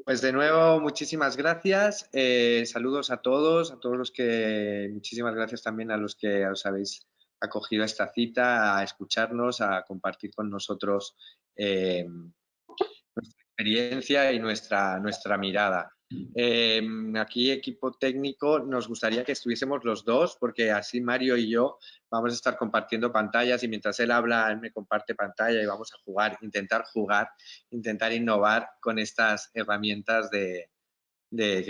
Pues de nuevo, muchísimas gracias. Saludos a todos los que, muchísimas gracias también a los que os habéis acogido a esta cita, a escucharnos, a compartir con nosotros nuestra experiencia y nuestra mirada. Aquí, equipo técnico, nos gustaría que estuviésemos los dos, porque así Mario y yo vamos a estar compartiendo pantallas y mientras él habla, él me comparte pantalla y vamos a jugar, intentar innovar con estas herramientas que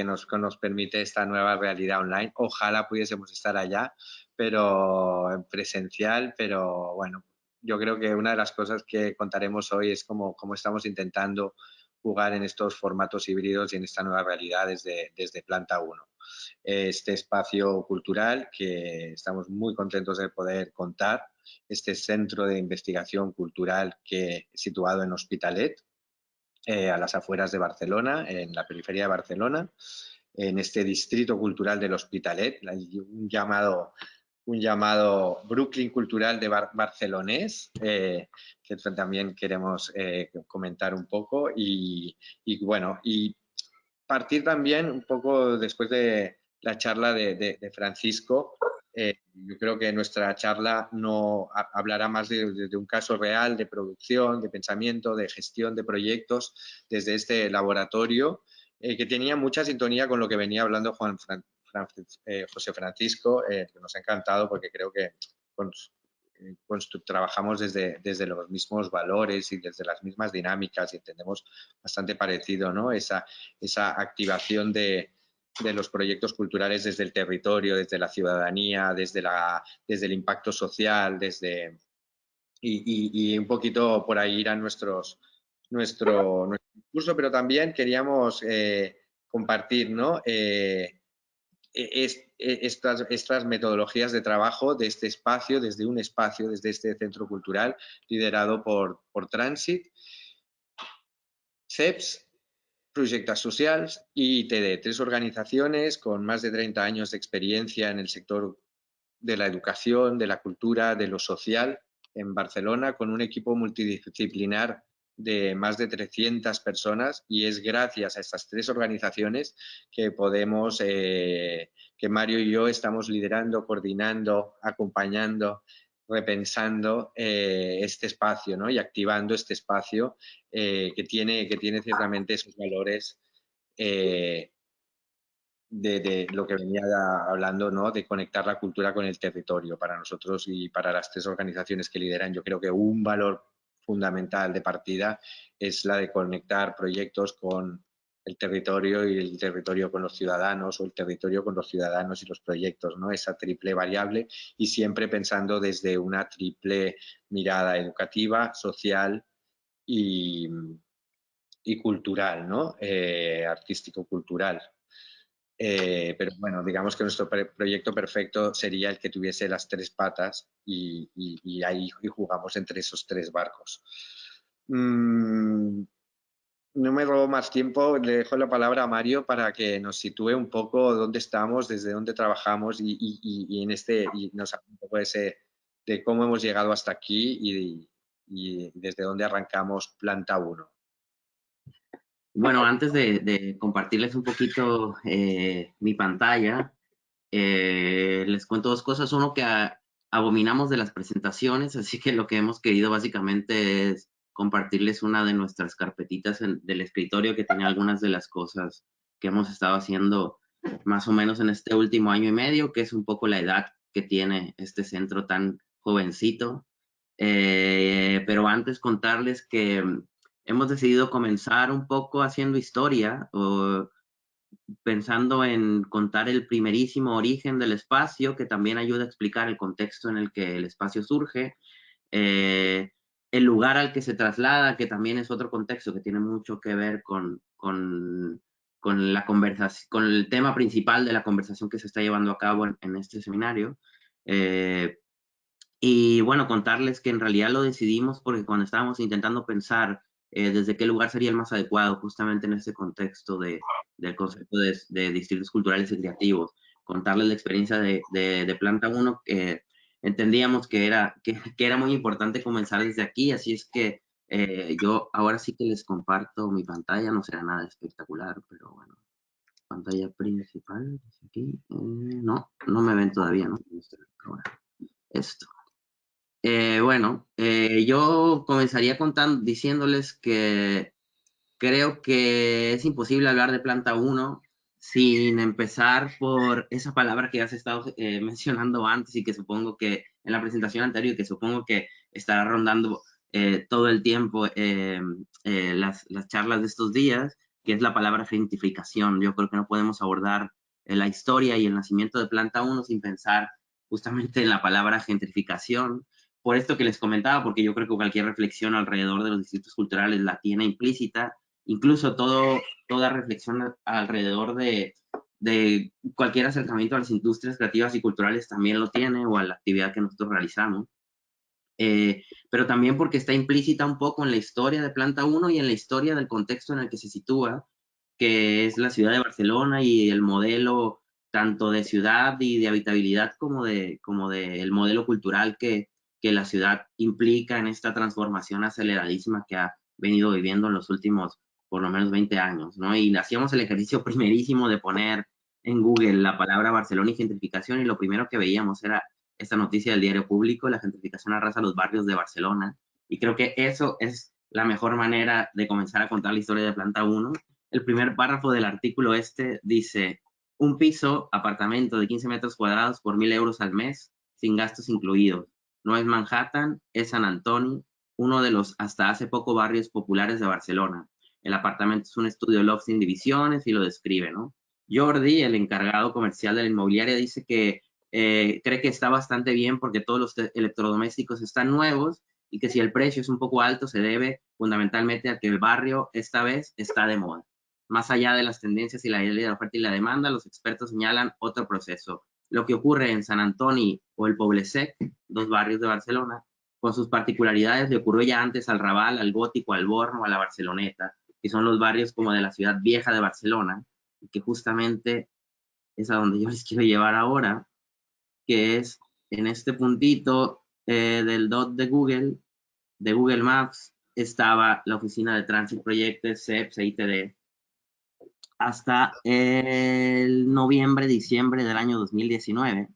nos permite esta nueva realidad online. Ojalá pudiésemos estar allá, pero en presencial, pero bueno, yo creo que una de las cosas que contaremos hoy es cómo estamos intentando jugar en estos formatos híbridos y en esta nueva realidad desde Planta 1. Este espacio cultural que estamos muy contentos de poder contar, este centro de investigación cultural que situado en Hospitalet, a las afueras de Barcelona, en la periferia de Barcelona, en este distrito cultural del Hospitalet, un llamado Brooklyn cultural de barcelonés, que también queremos comentar un poco bueno, y partir también un poco después de la charla de Francisco. Yo creo que nuestra charla no hablará más de un caso real de producción, de pensamiento, de gestión de proyectos desde este laboratorio, que tenía mucha sintonía con lo que venía hablando José Francisco, que nos ha encantado porque creo que con, trabajamos desde los mismos valores y desde las mismas dinámicas y entendemos bastante parecido, ¿no? Esa activación de los proyectos culturales desde el territorio, desde la ciudadanía, desde el impacto social, y un poquito por ahí irán nuestro discurso, pero también queríamos compartir, ¿no? Estas metodologías de trabajo de este espacio, desde este centro cultural liderado por Transit, CEPS, Projectes Socials y ITD, tres organizaciones con más de 30 años de experiencia en el sector de la educación, de la cultura, de lo social en Barcelona, con un equipo multidisciplinar de más de 300 personas, y es gracias a estas tres organizaciones que podemos, que Mario y yo estamos liderando, coordinando, acompañando, repensando este espacio, ¿no? Y activando este espacio que tiene ciertamente esos valores de lo que venía hablando, ¿no? De conectar la cultura con el territorio. Para nosotros y para las tres organizaciones que lideran, yo creo que un valor fundamental de partida es la de conectar proyectos con el territorio y el territorio con los ciudadanos, o el territorio con los ciudadanos y los proyectos, ¿no? Esa triple variable, y siempre pensando desde una triple mirada educativa, social y cultural, ¿no? Artístico-cultural. Pero bueno, digamos que nuestro proyecto perfecto sería el que tuviese las tres patas y ahí jugamos entre esos tres barcos. No me robo más tiempo, le dejo la palabra a Mario para que nos sitúe un poco dónde estamos, desde dónde trabajamos y nos hable un poco de cómo hemos llegado hasta aquí y desde dónde arrancamos Planta 1. Bueno, antes de compartirles un poquito mi pantalla, les cuento dos cosas. Uno, que abominamos de las presentaciones, así que lo que hemos querido básicamente es compartirles una de nuestras carpetitas del escritorio que tiene algunas de las cosas que hemos estado haciendo más o menos en este último año y medio, que es un poco la edad que tiene este centro tan jovencito. Pero antes contarles que hemos decidido comenzar un poco haciendo historia, o pensando en contar el primerísimo origen del espacio, que también ayuda a explicar el contexto en el que el espacio surge, eh, el lugar al que se traslada, que también es otro contexto que tiene mucho que ver con la conversación, con el tema principal de la conversación que se está llevando a cabo en este seminario. Y bueno, contarles que en realidad lo decidimos porque cuando estábamos intentando pensar desde qué lugar sería el más adecuado, justamente en este contexto del concepto de distritos culturales y creativos, contarles la experiencia de Planta 1, que entendíamos que era muy importante comenzar desde aquí, así es que Yo ahora sí que les comparto mi pantalla, no será nada espectacular, pero bueno, pantalla principal, aquí, no me ven todavía, ¿no? Ahora, esto. Bueno, yo comenzaría contando, diciéndoles que creo que es imposible hablar de planta uno sin empezar por esa palabra que has estado mencionando antes y que supongo que en la presentación anterior, que supongo que estará rondando todo el tiempo las charlas de estos días, que es la palabra gentrificación. Yo creo que no podemos abordar la historia y el nacimiento de planta uno sin pensar justamente en la palabra gentrificación. Por esto que les comentaba, porque yo creo que cualquier reflexión alrededor de los distritos culturales la tiene implícita, incluso toda reflexión alrededor de cualquier acercamiento a las industrias creativas y culturales también lo tiene, o a la actividad que nosotros realizamos. Pero también porque está implícita un poco en la historia de Planta 1 y en la historia del contexto en el que se sitúa, que es la ciudad de Barcelona y el modelo tanto de ciudad y de habitabilidad como de el modelo cultural que la ciudad implica en esta transformación aceleradísima que ha venido viviendo en los últimos por lo menos 20 años, ¿no? Y hacíamos el ejercicio primerísimo de poner en Google la palabra Barcelona y gentrificación, y lo primero que veíamos era esta noticia del diario público: la gentrificación arrasa los barrios de Barcelona. Y creo que eso es la mejor manera de comenzar a contar la historia de Planta 1. El primer párrafo del artículo dice: un piso, apartamento de 15 metros cuadrados por 1.000 euros al mes, sin gastos incluidos. No es Manhattan, es San Antonio, uno de los hasta hace poco barrios populares de Barcelona. El apartamento es un estudio loft sin divisiones y lo describe, ¿no? Jordi, el encargado comercial de la inmobiliaria, dice que cree que está bastante bien porque todos los electrodomésticos están nuevos, y que si el precio es un poco alto se debe fundamentalmente a que el barrio esta vez está de moda. Más allá de las tendencias y la ley de la oferta y la demanda, los expertos señalan otro proceso. Lo que ocurre en San Antonio o el Poble Sec, dos barrios de Barcelona, con sus particularidades, le ocurrió ya antes al Raval, al Gótico, al Born o a la Barceloneta, que son los barrios como de la ciudad vieja de Barcelona, y que justamente es a donde yo les quiero llevar ahora, que es en este puntito del dot de Google Maps, estaba la oficina de Transit Projects, CEPS e ITD, hasta el noviembre, diciembre del año 2019,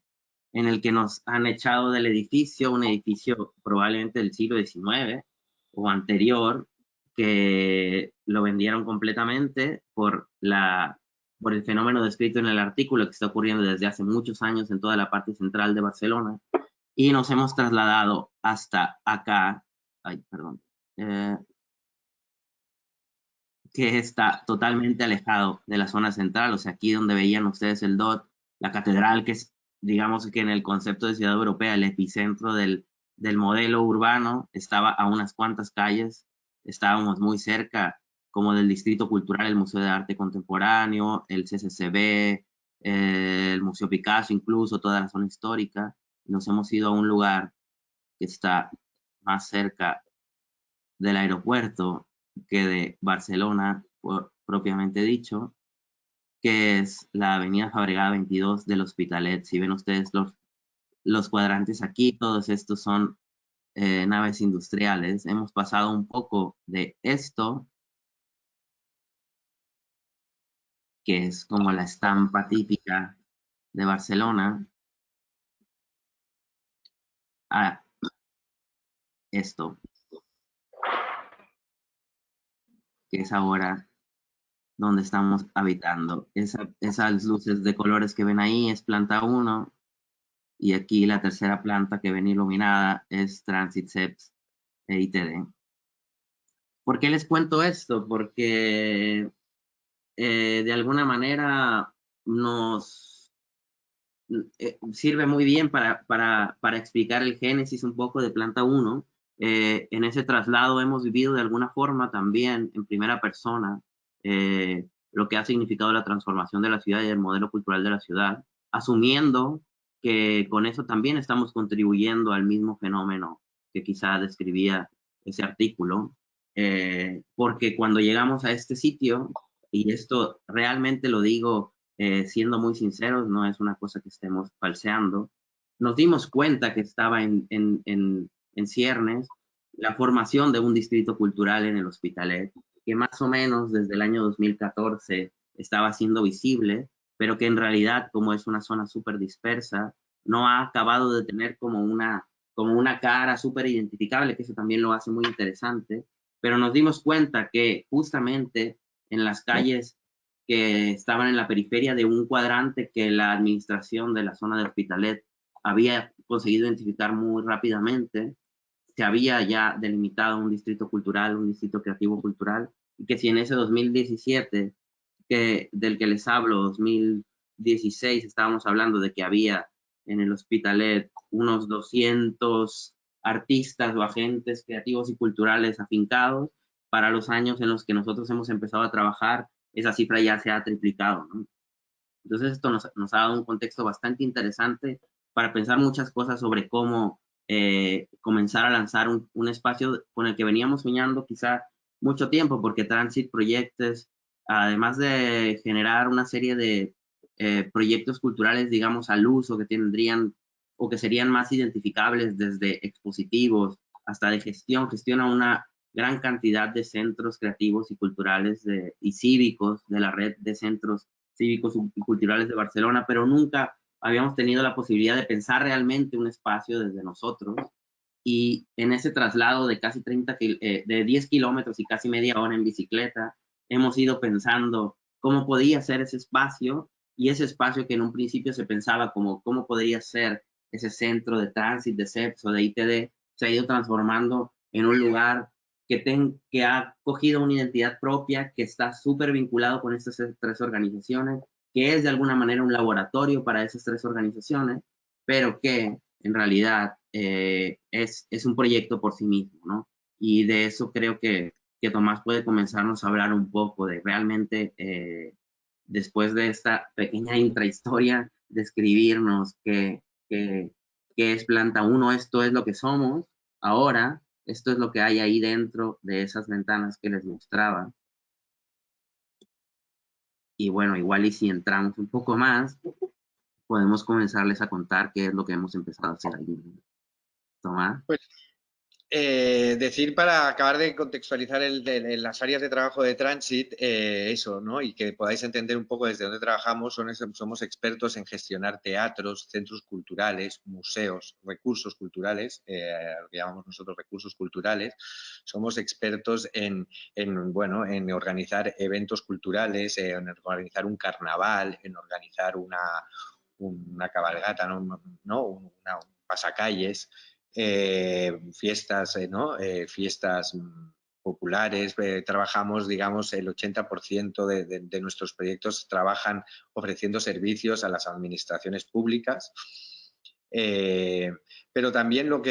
en el que nos han echado del edificio, un edificio probablemente del siglo XIX o anterior, que lo vendieron completamente por el fenómeno descrito en el artículo, que está ocurriendo desde hace muchos años en toda la parte central de Barcelona, y nos hemos trasladado hasta acá, eh, que está totalmente alejado de la zona central. O sea, aquí donde veían ustedes el DOT, la catedral, que es, digamos que en el concepto de ciudad europea, el epicentro del modelo urbano, estaba a unas cuantas calles. Estábamos muy cerca, como del Distrito Cultural, el Museo de Arte Contemporáneo, el CCCB, el Museo Picasso, incluso toda la zona histórica. Nos hemos ido a un lugar que está más cerca del aeropuerto que de Barcelona, propiamente dicho, que es la avenida Fabregada 22 del Hospitalet. Si ven ustedes los cuadrantes aquí, todos estos son naves industriales. Hemos pasado un poco de esto, que es como la estampa típica de Barcelona, a esto, que es ahora donde estamos habitando. Esas luces de colores que ven ahí es planta 1, y aquí la tercera planta que ven iluminada es Transit CEPS e ITD. ¿Por qué les cuento esto? Porque de alguna manera nos sirve muy bien para explicar el génesis un poco de Planta 1. En ese traslado hemos vivido de alguna forma también en primera persona lo que ha significado la transformación de la ciudad y el modelo cultural de la ciudad, asumiendo que con eso también estamos contribuyendo al mismo fenómeno que quizá describía ese artículo, porque cuando llegamos a este sitio, y esto realmente lo digo siendo muy sinceros, no es una cosa que estemos falseando, nos dimos cuenta que estaba en ciernes la formación de un distrito cultural en el Hospitalet, que más o menos desde el año 2014 estaba siendo visible, pero que en realidad, como es una zona súper dispersa, no ha acabado de tener como una cara súper identificable, que eso también lo hace muy interesante, pero nos dimos cuenta que justamente en las calles que estaban en la periferia de un cuadrante que la administración de la zona de Hospitalet había conseguido identificar muy rápidamente, se había ya delimitado un distrito cultural, un distrito creativo cultural, y que si en ese 2017, del que les hablo, 2016, estábamos hablando de que había en el Hospitalet unos 200 artistas o agentes creativos y culturales afincados, para los años en los que nosotros hemos empezado a trabajar, esa cifra ya se ha triplicado, ¿no? Entonces esto nos ha dado un contexto bastante interesante para pensar muchas cosas sobre cómo comenzar a lanzar un espacio con el que veníamos soñando quizá mucho tiempo, porque Transit Projects, además de generar una serie de proyectos culturales, digamos, al uso que tendrían o que serían más identificables desde expositivos hasta de gestión, gestiona una gran cantidad de centros creativos y culturales y cívicos de la red de centros cívicos y culturales de Barcelona, pero nunca habíamos tenido la posibilidad de pensar realmente un espacio desde nosotros. Y en ese traslado de casi de 10 kilómetros y casi media hora en bicicleta, hemos ido pensando cómo podía ser ese espacio, y ese espacio que en un principio se pensaba como cómo podría ser ese centro de tránsito, de CEPS o de ITD, se ha ido transformando en un lugar que ha cogido una identidad propia, que está súper vinculado con estas tres organizaciones, que es de alguna manera un laboratorio para esas tres organizaciones, pero que en realidad es un proyecto por sí mismo, ¿no? Y de eso creo que Tomás puede comenzarnos a hablar un poco de realmente, después de esta pequeña intrahistoria, describirnos qué es Planta Uno. Esto es lo que somos ahora, esto es lo que hay ahí dentro de esas ventanas que les mostraba. Y bueno, igual y si entramos un poco más, podemos comenzarles a contar qué es lo que hemos empezado a hacer ahí. Tomás. Pues decir para acabar de contextualizar las áreas de trabajo de Transit, eso, ¿no? Y que podáis entender un poco desde dónde trabajamos, somos expertos en gestionar teatros, centros culturales, museos, recursos culturales, lo que llamamos nosotros recursos culturales. Somos expertos bueno, en organizar eventos culturales, en organizar un carnaval, en organizar una cabalgata, ¿no? Un pasacalles, fiestas, ¿no? Fiestas populares. Trabajamos, digamos, el 80% de nuestros proyectos trabajan ofreciendo servicios a las administraciones públicas. Eh, pero también ¿no?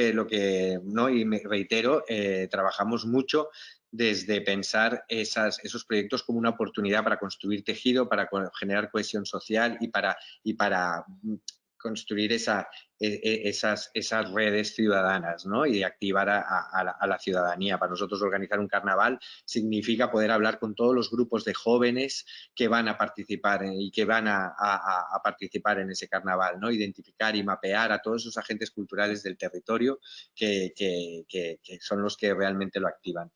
Y me reitero, trabajamos mucho desde pensar esos proyectos como una oportunidad para construir tejido, para generar cohesión social y para construir esas redes ciudadanas, ¿no? Y activar a la ciudadanía. Para nosotros organizar un carnaval significa poder hablar con todos los grupos de jóvenes que van a participar y que van a participar en ese carnaval, ¿no? Identificar y mapear a todos esos agentes culturales del territorio que son los que realmente lo activan.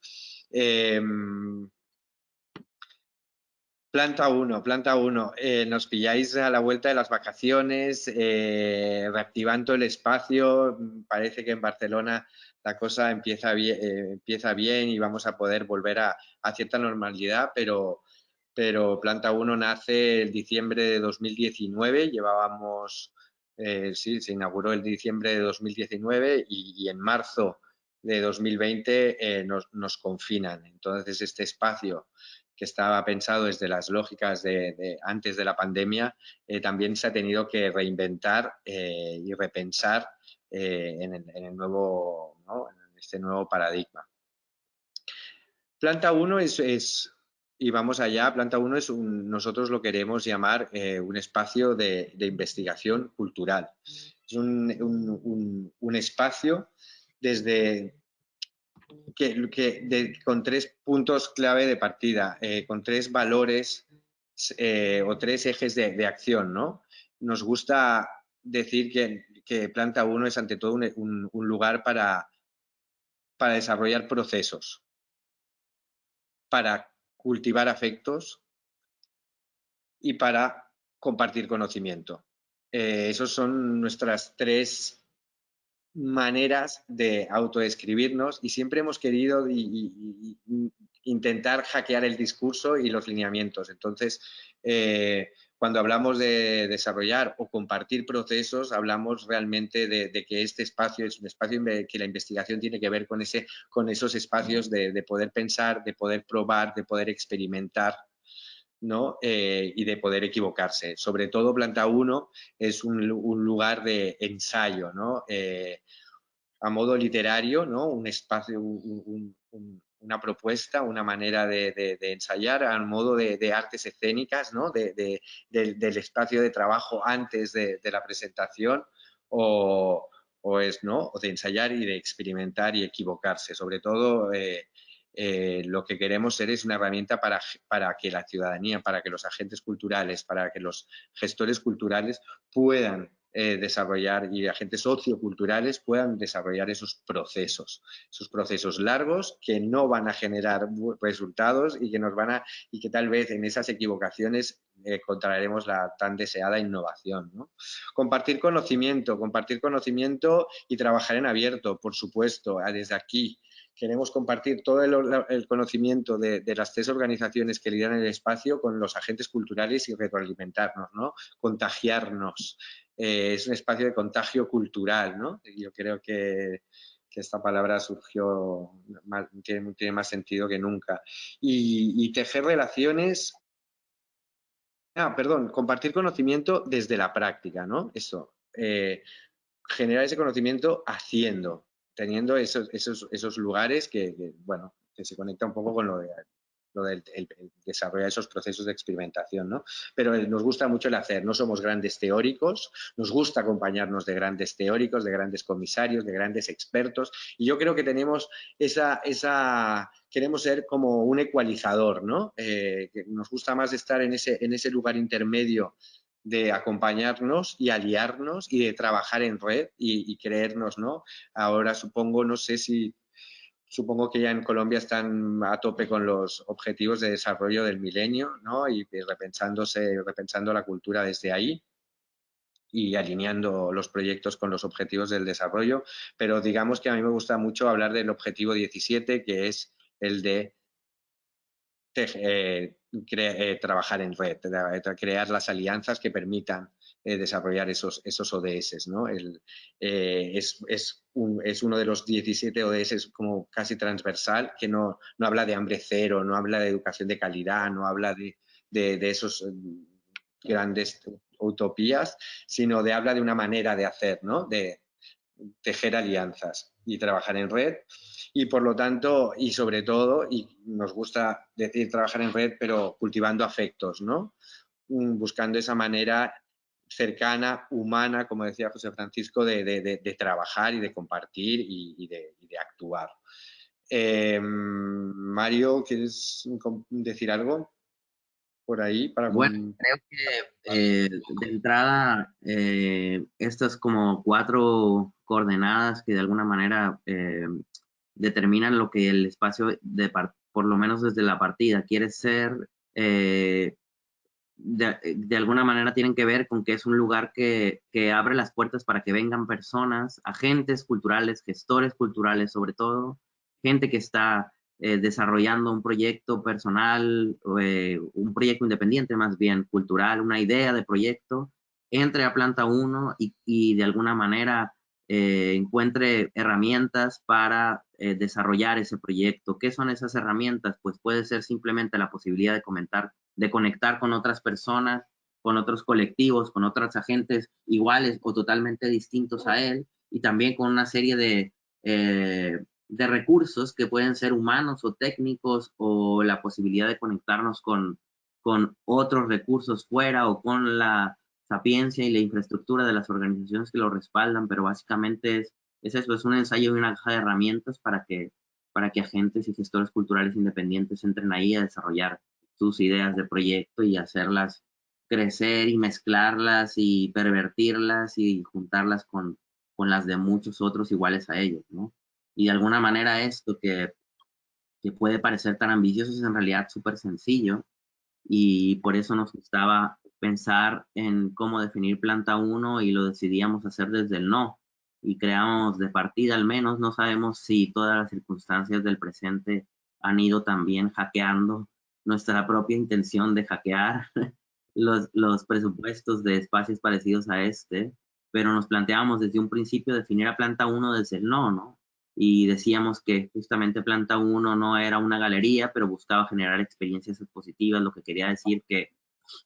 Planta 1. Nos pilláis a la vuelta de las vacaciones, reactivando el espacio. Parece que en Barcelona la cosa empieza bien y vamos a poder volver a cierta normalidad, pero Planta 1 nace el diciembre de 2019. Sí, se inauguró el diciembre de 2019 y en marzo de 2020 nos confinan. Entonces, este espacio que estaba pensado desde las lógicas de antes de la pandemia, también se ha tenido que reinventar y repensar en el nuevo, ¿no? En este nuevo paradigma. Planta 1 y vamos allá, Planta 1 nosotros lo queremos llamar un espacio de investigación cultural. Es un espacio desde con tres puntos clave de partida, con tres valores o tres ejes de acción, ¿no? Nos gusta decir que Planta 1 es ante todo un lugar para desarrollar procesos, para cultivar afectos y para compartir conocimiento. Esas son nuestras 3 maneras de autodescribirnos y siempre hemos querido intentar hackear el discurso y los lineamientos. Entonces, cuando hablamos de desarrollar o compartir procesos, hablamos realmente de que este espacio es un espacio que la investigación tiene que ver con esos espacios de poder pensar, de poder probar, de poder experimentar, ¿no? Y de poder equivocarse. Sobre todo Planta 1 es un lugar de ensayo, ¿no? A modo literario, ¿no? Un espacio, una propuesta, una manera de ensayar, a modo de artes escénicas, ¿no? Del espacio de trabajo antes de la presentación, ¿no? O de ensayar y de experimentar y equivocarse. Sobre todo, lo que queremos ser es una herramienta para que la ciudadanía, para que los agentes culturales, para que los gestores culturales puedan desarrollar y agentes socioculturales puedan desarrollar esos procesos largos que no van a generar resultados y que y que tal vez en esas equivocaciones encontraremos la tan deseada innovación, ¿no? Compartir conocimiento y trabajar en abierto, por supuesto, desde aquí. Queremos compartir todo el conocimiento de las 3 organizaciones que lideran el espacio con los agentes culturales y retroalimentarnos, ¿no? Contagiarnos. Es un espacio de contagio cultural, ¿no? Yo creo que esta palabra surgió, tiene más sentido que nunca. Y tejer relaciones, perdón, compartir conocimiento desde la práctica, ¿no? Eso, generar ese conocimiento haciendo, teniendo esos lugares bueno, que se conecta un poco con lo del el desarrollo de esos procesos de experimentación, ¿no? Pero nos gusta mucho el hacer, no somos grandes teóricos, nos gusta acompañarnos de grandes teóricos, de grandes comisarios, de grandes expertos, y yo creo que tenemos queremos ser como un ecualizador, ¿no? Que nos gusta más estar en ese lugar intermedio de acompañarnos y aliarnos y de trabajar en red y creernos, ¿no? Ahora supongo que ya en Colombia están a tope con los objetivos de desarrollo del milenio, ¿no? Y repensando la cultura desde ahí y alineando los proyectos con los objetivos del desarrollo, pero digamos que a mí me gusta mucho hablar del objetivo 17, que es el de trabajar en red, crear las alianzas que permitan desarrollar esos ODS, ¿no? Es uno de los 17 ODS como casi transversal, que no habla de hambre cero, no habla de educación de calidad, no habla de esos grandes utopías, sino habla de una manera de hacer, ¿no? De tejer alianzas y trabajar en red. Y por lo tanto, y sobre todo, y nos gusta decir trabajar en red, pero cultivando afectos, ¿no? Buscando esa manera cercana, humana, como decía José Francisco, de trabajar y de compartir y de actuar. Mario, ¿quieres decir algo por ahí? Bueno, creo que de entrada estas como 4 coordenadas que de alguna manera determinan lo que el espacio, por lo menos desde la partida, quiere ser, de alguna manera tienen que ver con que es un lugar que abre las puertas para que vengan personas, agentes culturales, gestores culturales sobre todo, gente que está desarrollando un proyecto personal, un proyecto independiente más bien cultural, una idea de proyecto, entre a Planta 1 y de alguna manera encuentre herramientas para desarrollar ese proyecto. ¿Qué son esas herramientas? Pues puede ser simplemente la posibilidad de conectar con otras personas, con otros colectivos, con otros agentes iguales o totalmente distintos a él, y también con una serie de recursos que pueden ser humanos o técnicos, o la posibilidad de conectarnos con otros recursos fuera o con la sapiencia y la infraestructura de las organizaciones que lo respaldan, pero básicamente es eso, es un ensayo y una caja de herramientas para que agentes y gestores culturales independientes entren ahí a desarrollar sus ideas de proyecto y hacerlas crecer y mezclarlas y pervertirlas y juntarlas con las de muchos otros iguales a ellos, ¿no? Y de alguna manera esto que puede parecer tan ambicioso es en realidad súper sencillo, y por eso nos gustaba pensar en cómo definir planta uno y lo decidíamos hacer desde el no. Y creamos de partida al menos, no sabemos si todas las circunstancias del presente han ido también hackeando nuestra propia intención de hackear los presupuestos de espacios parecidos a este, pero nos planteábamos desde un principio definir a planta uno desde el no, ¿no? Y decíamos que justamente planta uno no era una galería, pero buscaba generar experiencias expositivas, lo que quería decir que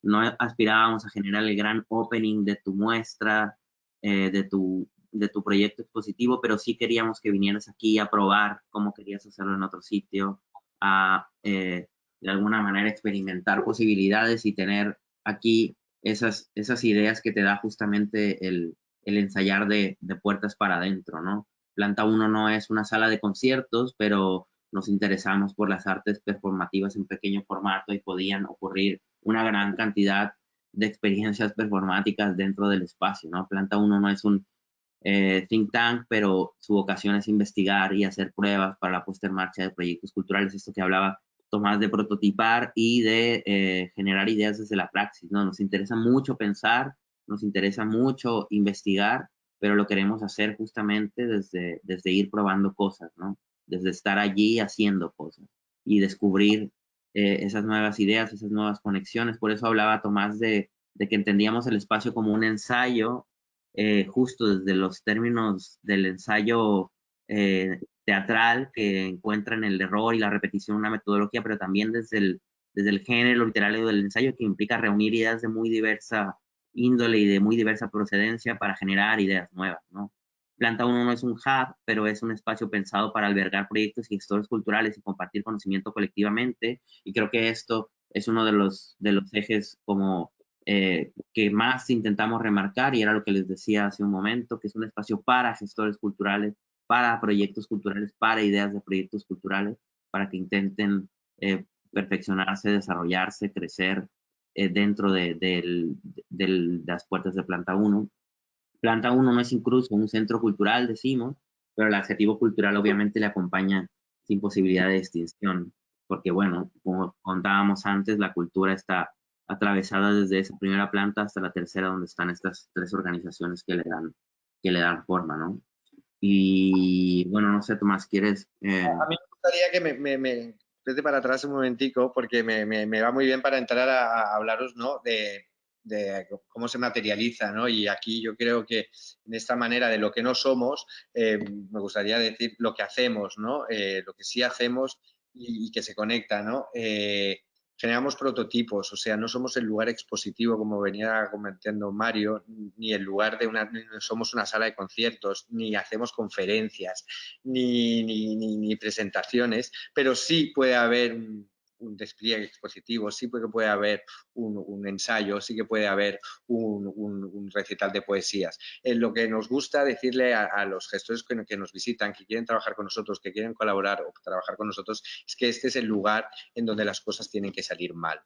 no aspirábamos a generar el gran opening de tu muestra, de tu proyecto expositivo, pero sí queríamos que vinieras aquí a probar cómo querías hacerlo en otro sitio, a de alguna manera experimentar posibilidades y tener aquí esas ideas que te da justamente el ensayar de puertas para adentro, ¿no? Planta uno no es una sala de conciertos, pero nos interesamos por las artes performativas en pequeño formato y podían ocurrir una gran cantidad de experiencias performáticas dentro del espacio, ¿no? Planta uno no es un think tank, pero su vocación es investigar y hacer pruebas para la puesta en marcha de proyectos culturales, esto que hablaba Tomás de prototipar y de generar ideas desde la praxis, ¿no? Nos interesa mucho pensar, nos interesa mucho investigar, pero lo queremos hacer justamente desde ir probando cosas, ¿no? Desde estar allí haciendo cosas y descubrir esas nuevas ideas, esas nuevas conexiones. Por eso hablaba Tomás de que entendíamos el espacio como un ensayo, justo desde los términos del ensayo teatral, que encuentra en el error y la repetición una metodología, pero también desde el género literario del ensayo, que implica reunir ideas de muy diversa índole y de muy diversa procedencia para generar ideas nuevas, ¿no? Planta uno no es un hub, pero es un espacio pensado para albergar proyectos y gestores culturales y compartir conocimiento colectivamente, y creo que esto es uno de los ejes como que más intentamos remarcar, y era lo que les decía hace un momento, que es un espacio para gestores culturales, para proyectos culturales, para ideas de proyectos culturales, para que intenten perfeccionarse, desarrollarse, crecer dentro de las puertas de Planta uno. Planta uno no es incluso un centro cultural, decimos, pero el adjetivo cultural obviamente le acompaña sin posibilidad de distinción, porque bueno, como contábamos antes, la cultura está atravesada desde esa primera planta hasta la tercera, donde están estas tres organizaciones que le dan forma, ¿no? Y bueno, no sé, Tomás, ¿quieres? A mí me gustaría que vete para atrás un momentico, porque me va muy bien para entrar a hablaros, ¿no? De cómo se materializa, ¿no? Y aquí yo creo que en esta manera de lo que no somos, me gustaría decir lo que hacemos, ¿no? Lo que sí hacemos y que se conecta, ¿no? Generamos prototipos, o sea, no somos el lugar expositivo, como venía comentando Mario, ni el lugar de ni somos una sala de conciertos, ni hacemos conferencias, ni presentaciones, pero sí puede haber un despliegue expositivo, sí puede haber un ensayo, sí que puede haber un recital de poesías. En lo que nos gusta decirle a los gestores que nos visitan, que quieren trabajar con nosotros, que quieren colaborar o trabajar con nosotros, es que este es el lugar en donde las cosas tienen que salir mal.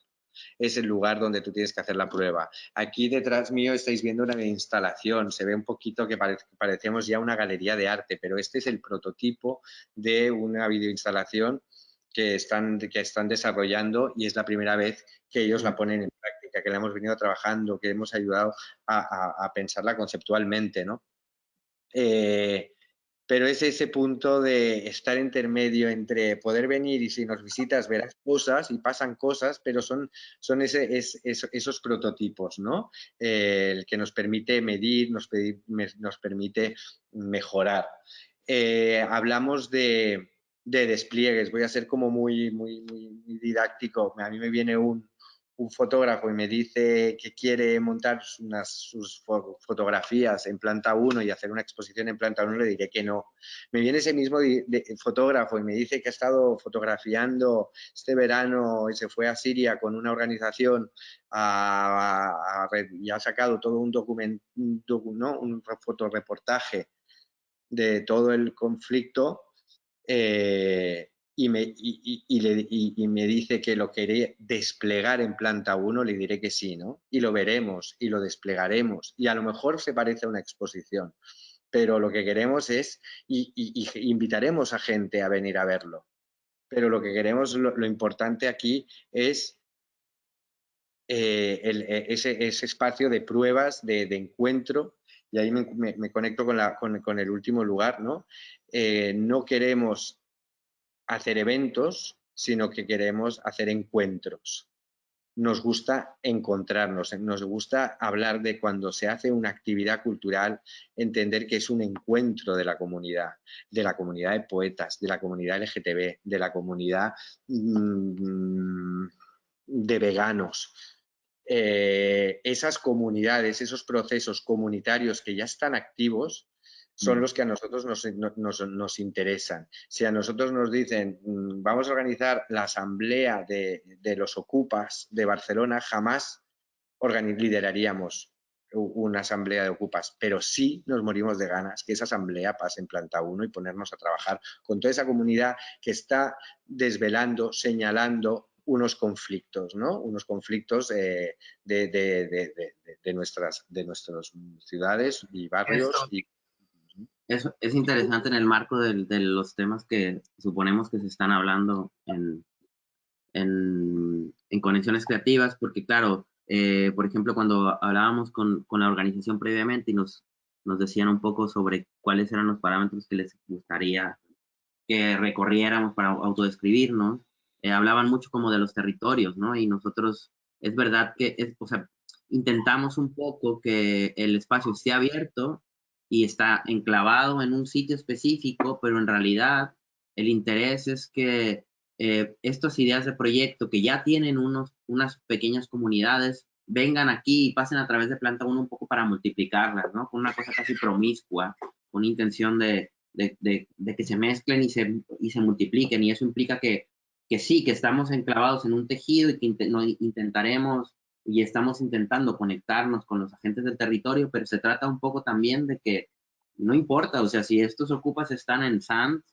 Es el lugar donde tú tienes que hacer la prueba. Aquí detrás mío estáis viendo una instalación, se ve un poquito que parecemos ya una galería de arte, pero este es el prototipo de una videoinstalación que están desarrollando, y es la primera vez que ellos la ponen en práctica, que la hemos venido trabajando, que hemos ayudado a pensarla conceptualmente, ¿no? Pero es ese punto de estar intermedio entre poder venir y si nos visitas verás cosas y pasan cosas, pero son esos prototipos, ¿no? El que nos permite medir, nos permite mejorar. Hablamos de despliegues, voy a ser como muy didáctico. A mí me viene un fotógrafo y me dice que quiere montar sus fotografías en planta 1 y hacer una exposición en planta 1, le diré que no. Me viene ese mismo fotógrafo y me dice que ha estado fotografiando este verano y se fue a Siria con una organización y ha sacado todo un documento, ¿no? Un fotoreportaje de todo el conflicto. Y me dice que lo quiere desplegar en planta 1, le diré que sí, ¿no? Y lo veremos y lo desplegaremos y a lo mejor se parece a una exposición, pero lo que queremos es, y invitaremos a gente a venir a verlo, pero lo que queremos, lo importante aquí es ese espacio de pruebas, de encuentro, y ahí me conecto con el último lugar, ¿no? No queremos hacer eventos, sino que queremos hacer encuentros. Nos gusta encontrarnos, nos gusta hablar de cuando se hace una actividad cultural, entender que es un encuentro de la comunidad de poetas, de la comunidad LGTB, de la comunidad de veganos. Esas comunidades, esos procesos comunitarios que ya están activos, son los que a nosotros nos interesan. Si a nosotros nos dicen, vamos a organizar la asamblea de los ocupas de Barcelona, jamás lideraríamos una asamblea de ocupas, pero sí nos morimos de ganas que esa asamblea pase en planta 1 y ponernos a trabajar con toda esa comunidad que está desvelando, señalando unos conflictos, ¿no? Unos conflictos de nuestras ciudades y barrios. Eso es interesante en el marco de los temas que suponemos que se están hablando en conexiones creativas, porque claro, por ejemplo, cuando hablábamos con la organización previamente y nos decían un poco sobre cuáles eran los parámetros que les gustaría que recorriéramos para autodescribirnos, hablaban mucho como de los territorios, ¿no? Y nosotros, es verdad que, o sea, intentamos un poco que el espacio esté abierto y está enclavado en un sitio específico, pero en realidad el interés es que estas ideas de proyecto que ya tienen unas pequeñas comunidades vengan aquí y pasen a través de Planta 1 un poco para multiplicarlas, ¿no? Con una cosa casi promiscua, con intención de que se mezclen y se multipliquen, y eso implica que sí, que estamos enclavados en un tejido y que intentaremos y estamos intentando conectarnos con los agentes del territorio, pero se trata un poco también de que no importa, o sea, si estos ocupas están en Sanz,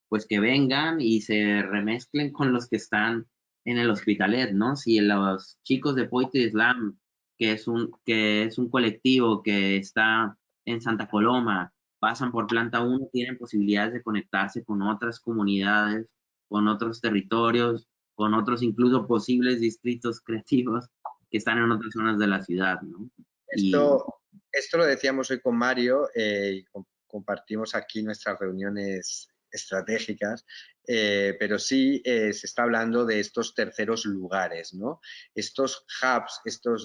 pues que vengan y se remezclen con los que están en el Hospitalet, ¿no? Si los chicos de Poetry Slam, que es un colectivo que está en Santa Coloma, pasan por Planta 1, tienen posibilidades de conectarse con otras comunidades, con otros territorios, con otros incluso posibles distritos creativos que están en otras zonas de la ciudad, ¿no? Esto lo decíamos hoy con Mario y compartimos aquí nuestras reuniones estratégicas, pero sí se está hablando de estos terceros lugares, ¿no? Estos hubs,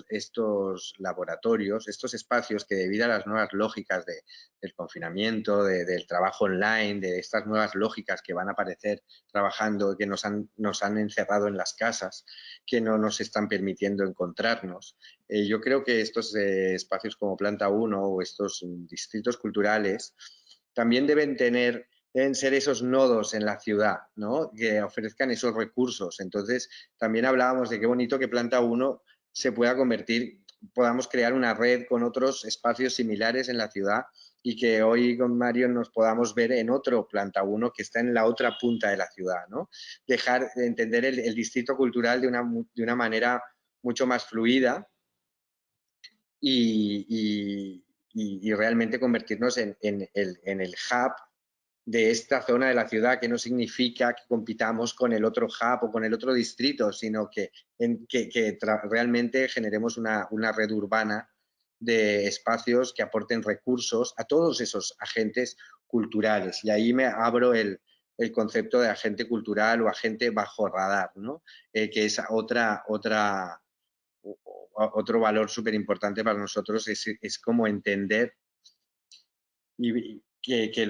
estos laboratorios, estos espacios que debido a las nuevas lógicas del confinamiento, del trabajo online, de estas nuevas lógicas que van a aparecer trabajando, que nos han encerrado en las casas, que no nos están permitiendo encontrarnos. Yo creo que estos espacios como Planta 1 o estos distritos culturales también deben ser esos nodos en la ciudad, ¿no? Que ofrezcan esos recursos. Entonces, también hablábamos de qué bonito que Planta 1 se pueda convertir, podamos crear una red con otros espacios similares en la ciudad y que hoy con Mario nos podamos ver en otro Planta 1 que está en la otra punta de la ciudad, ¿no? Dejar de entender el distrito cultural de una manera mucho más fluida y realmente convertirnos en el hub de esta zona de la ciudad, que no significa que compitamos con el otro hub o con el otro distrito, sino que realmente generemos una red urbana de espacios que aporten recursos a todos esos agentes culturales. Y ahí me abro el concepto de agente cultural o agente bajo radar, ¿no? Que es otro valor súper importante para nosotros, es como entender que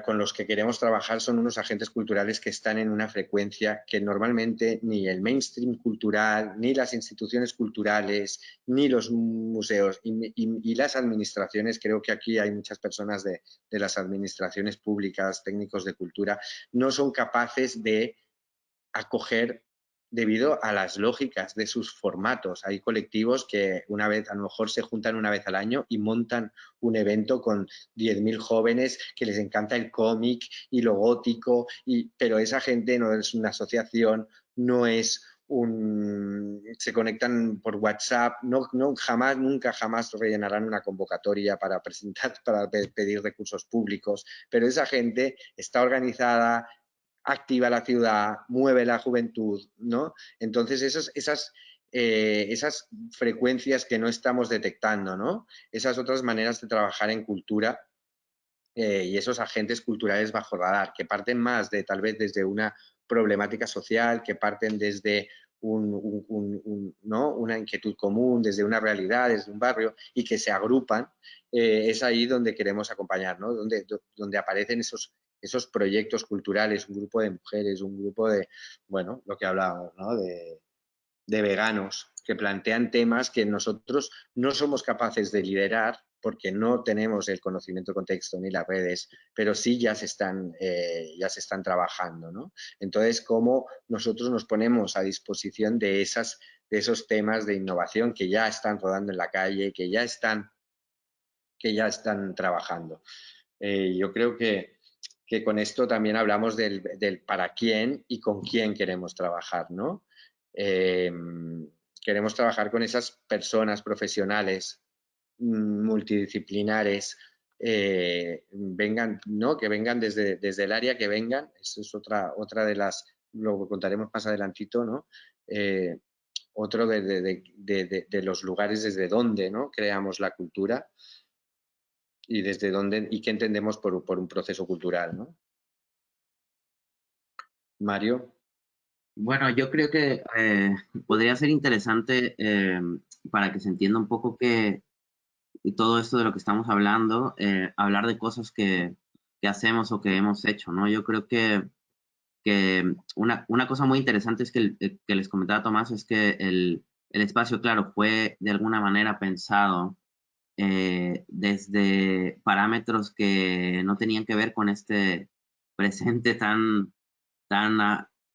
con los que queremos trabajar son unos agentes culturales que están en una frecuencia que normalmente ni el mainstream cultural, ni las instituciones culturales, ni los museos y las administraciones, creo que aquí hay muchas personas de las administraciones públicas, técnicos de cultura, no son capaces de acoger debido a las lógicas de sus formatos. Hay colectivos que a lo mejor se juntan una vez al año y montan un evento con 10.000 jóvenes que les encanta el cómic y lo gótico, pero esa gente no es una asociación, no es se conectan por WhatsApp, jamás, nunca jamás rellenarán una convocatoria para presentar, para pedir recursos públicos, pero esa gente está organizada, activa la ciudad, mueve la juventud, ¿no? Entonces esas frecuencias que no estamos detectando, ¿no? Esas otras maneras de trabajar en cultura y esos agentes culturales bajo radar, que parten más de tal vez desde una problemática social, que parten desde ¿no? una inquietud común, desde una realidad, desde un barrio, y que se agrupan, es ahí donde queremos acompañar, ¿no? Donde aparecen esos proyectos culturales, un grupo de mujeres, un grupo de, bueno, lo que hablábamos, ¿no? De veganos que plantean temas que nosotros no somos capaces de liderar porque no tenemos el conocimiento de contexto ni las redes, pero sí ya se están trabajando, ¿no? Entonces, ¿cómo nosotros nos ponemos a disposición de esos temas de innovación que ya están rodando en la calle, que ya están trabajando? Yo creo que con esto también hablamos del para quién y con quién queremos trabajar, ¿no? Eh, Queremos trabajar con esas personas profesionales multidisciplinares, vengan, ¿no? Que vengan desde el área que vengan. Eso es otra de las, lo contaremos más adelantito, ¿no? Otro de los lugares desde donde, ¿no? Creamos la cultura y desde dónde y qué entendemos por un proceso cultural, ¿no? Mario. Bueno, yo creo que podría ser interesante para que se entienda un poco que y todo esto de lo que estamos hablando, hablar de cosas que hacemos o que hemos hecho, ¿no? Yo creo que una cosa muy interesante es que les comentaba Tomás es que el espacio, claro, fue de alguna manera pensado desde parámetros que no tenían que ver con este presente tan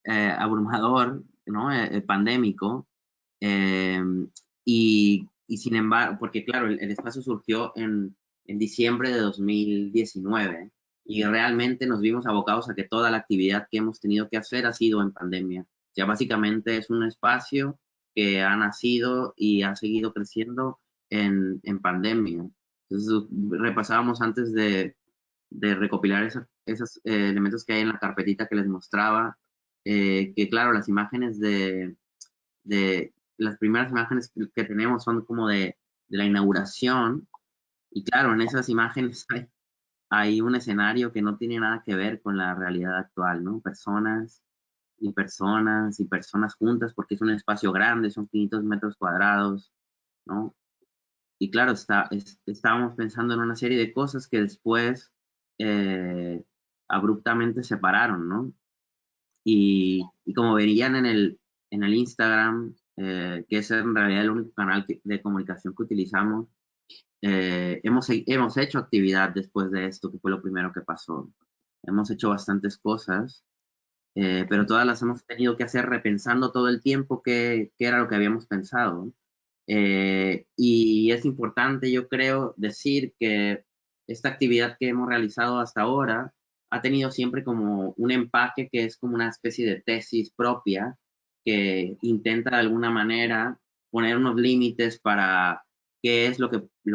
abrumador, ¿no? Pandémico. Y sin embargo, porque claro, el espacio surgió en diciembre de 2019 y realmente nos vimos abocados a que toda la actividad que hemos tenido que hacer ha sido en pandemia. O sea, básicamente es un espacio que ha nacido y ha seguido creciendo en pandemia. Entonces, repasábamos antes de recopilar esos elementos que hay en la carpetita que les mostraba, que claro, las imágenes de las primeras imágenes que tenemos son como de la inauguración, y claro, en esas imágenes hay un escenario que no tiene nada que ver con la realidad actual, ¿no? Personas y personas y personas juntas, porque es un espacio grande, son 500 metros cuadrados, ¿no? Y claro, estábamos pensando en una serie de cosas que después abruptamente separaron, ¿no? Y como verían en el Instagram, que es en realidad el único canal de comunicación que utilizamos, hemos hecho actividad después de esto, que fue lo primero que pasó. Hemos hecho bastantes cosas, pero todas las hemos tenido que hacer repensando todo el tiempo qué era lo que habíamos pensado. Y es importante, yo creo, decir que esta actividad que hemos realizado hasta ahora ha tenido siempre como un empaque que es como una especie de tesis propia que intenta de alguna manera poner unos límites para qué es lo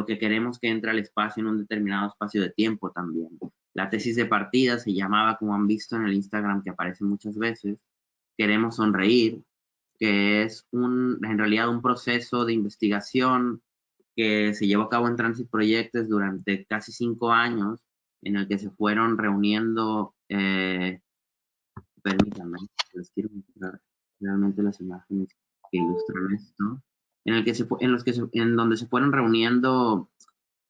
que queremos que entre al espacio en un determinado espacio de tiempo también. La tesis de partida se llamaba, como han visto en el Instagram que aparece muchas veces, Queremos sonreír, que es en realidad un proceso de investigación que se llevó a cabo en Transit Proyectos durante casi 5 años, en el que se fueron reuniendo, permítanme, les quiero mostrar realmente las imágenes que ilustran esto, en el que en donde se fueron reuniendo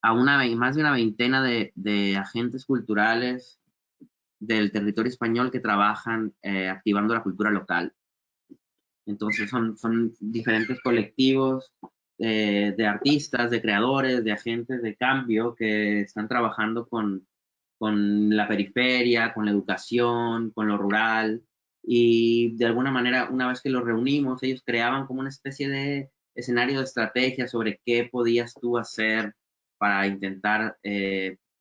a más de una veintena de agentes culturales del territorio español que trabajan activando la cultura local. Entonces son diferentes colectivos de artistas, de creadores, de agentes de cambio que están trabajando con la periferia, con la educación, con lo rural. Y de alguna manera, una vez que los reunimos, ellos creaban como una especie de escenario de estrategia sobre qué podías tú hacer para intentar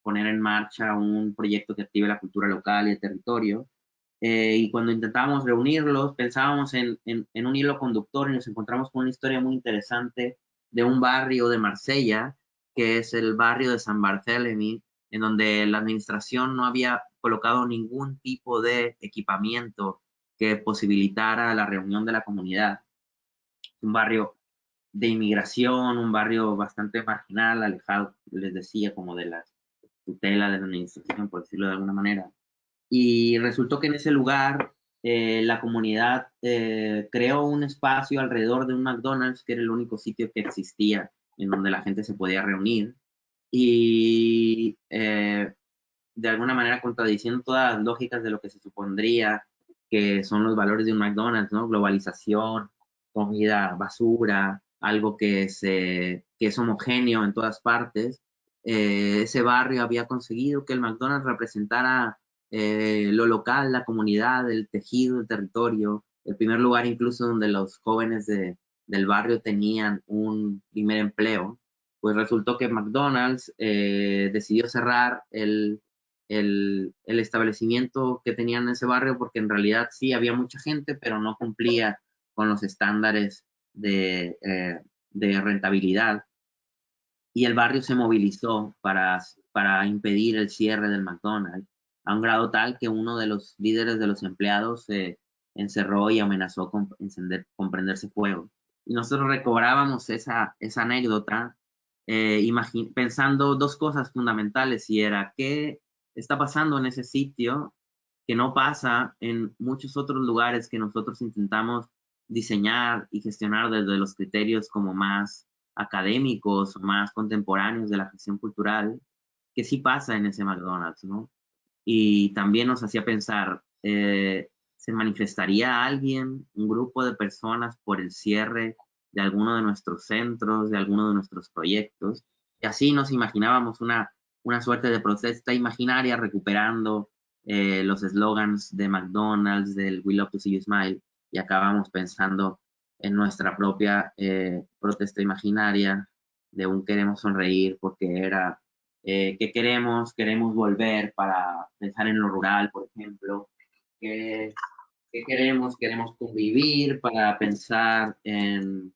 poner en marcha un proyecto que active la cultura local y el territorio. y cuando intentábamos reunirlos, pensábamos en un hilo conductor y nos encontramos con una historia muy interesante de un barrio de Marsella, que es el barrio de San Barthélemy, en donde la administración no había colocado ningún tipo de equipamiento que posibilitara la reunión de la comunidad. Un barrio de inmigración, un barrio bastante marginal, alejado, les decía, como de la tutela de la administración, por decirlo de alguna manera. Y resultó que en ese lugar la comunidad creó un espacio alrededor de un McDonald's, que era el único sitio que existía en donde la gente se podía reunir. Y de alguna manera contradiciendo todas las lógicas de lo que se supondría que son los valores de un McDonald's, ¿no? Globalización, comida basura, algo que es homogéneo en todas partes. Ese barrio había conseguido que el McDonald's representara lo local, la comunidad, el tejido, el territorio, el primer lugar incluso donde los jóvenes del barrio tenían un primer empleo. Pues resultó que McDonald's decidió cerrar el establecimiento que tenían en ese barrio, porque en realidad sí había mucha gente, pero no cumplía con los estándares de rentabilidad. Y el barrio se movilizó para impedir el cierre del McDonald's, a un grado tal que uno de los líderes de los empleados se encerró y amenazó con prenderse fuego. Y nosotros recobrábamos esa anécdota pensando dos cosas fundamentales, y era qué está pasando en ese sitio que no pasa en muchos otros lugares que nosotros intentamos diseñar y gestionar desde los criterios como más académicos o más contemporáneos de la gestión cultural, que sí pasa en ese McDonald's, ¿no? Y también nos hacía pensar, ¿se manifestaría alguien, un grupo de personas por el cierre de alguno de nuestros centros, de alguno de nuestros proyectos? Y así nos imaginábamos una suerte de protesta imaginaria recuperando los eslogans de McDonald's, del We Love to See You Smile, y acabamos pensando en nuestra propia protesta imaginaria de un queremos sonreír, porque era ¿qué queremos? Queremos volver para pensar en lo rural, por ejemplo. ¿Qué, qué queremos? Queremos convivir para pensar en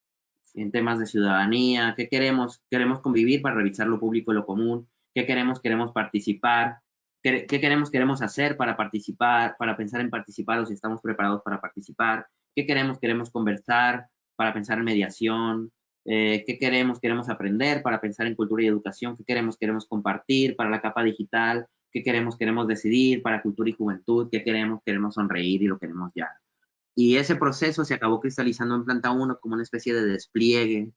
temas de ciudadanía. ¿Qué queremos? Queremos convivir para revisar lo público y lo común. ¿Qué queremos? Queremos participar. ¿Qué queremos? Queremos hacer para participar, para pensar en participar o si estamos preparados para participar. ¿Qué queremos? Queremos conversar para pensar en mediación. ¿Qué queremos? Queremos aprender para pensar en cultura y educación. ¿Qué queremos? Queremos compartir para la capa digital. ¿Qué queremos? Queremos decidir para cultura y juventud. ¿Qué queremos? Queremos sonreír y lo queremos ya. Y ese proceso se acabó cristalizando en Planta 1 como una especie de despliegue,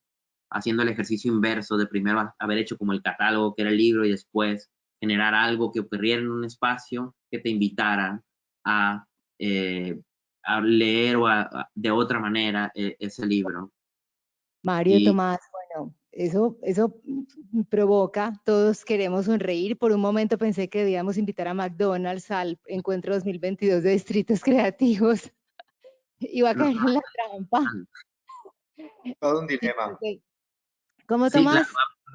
haciendo el ejercicio inverso de primero haber hecho como el catálogo, que era el libro, y después generar algo que ocurriera en un espacio que te invitara a, eh, a leer de otra manera ese libro. Mario, Y Tomás, bueno, eso provoca, todos queremos sonreír. Por un momento pensé que debíamos invitar a McDonald's al encuentro 2022 de Distritos Creativos. Iba a no, caer en la trampa. Todo un Sí, dilema. porque- ¿Cómo, sí, claro, Tomás?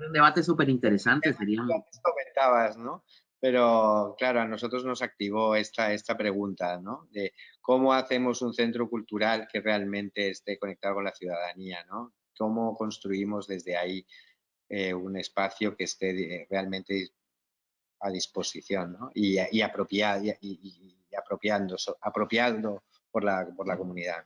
un debate súper interesante sería. Antes comentabas, ¿no? Pero claro, a nosotros nos activó esta pregunta, ¿no? De cómo hacemos un centro cultural que realmente esté conectado con la ciudadanía, ¿no? Cómo construimos desde ahí un espacio que esté realmente a disposición, ¿no? Y apropiado por la comunidad.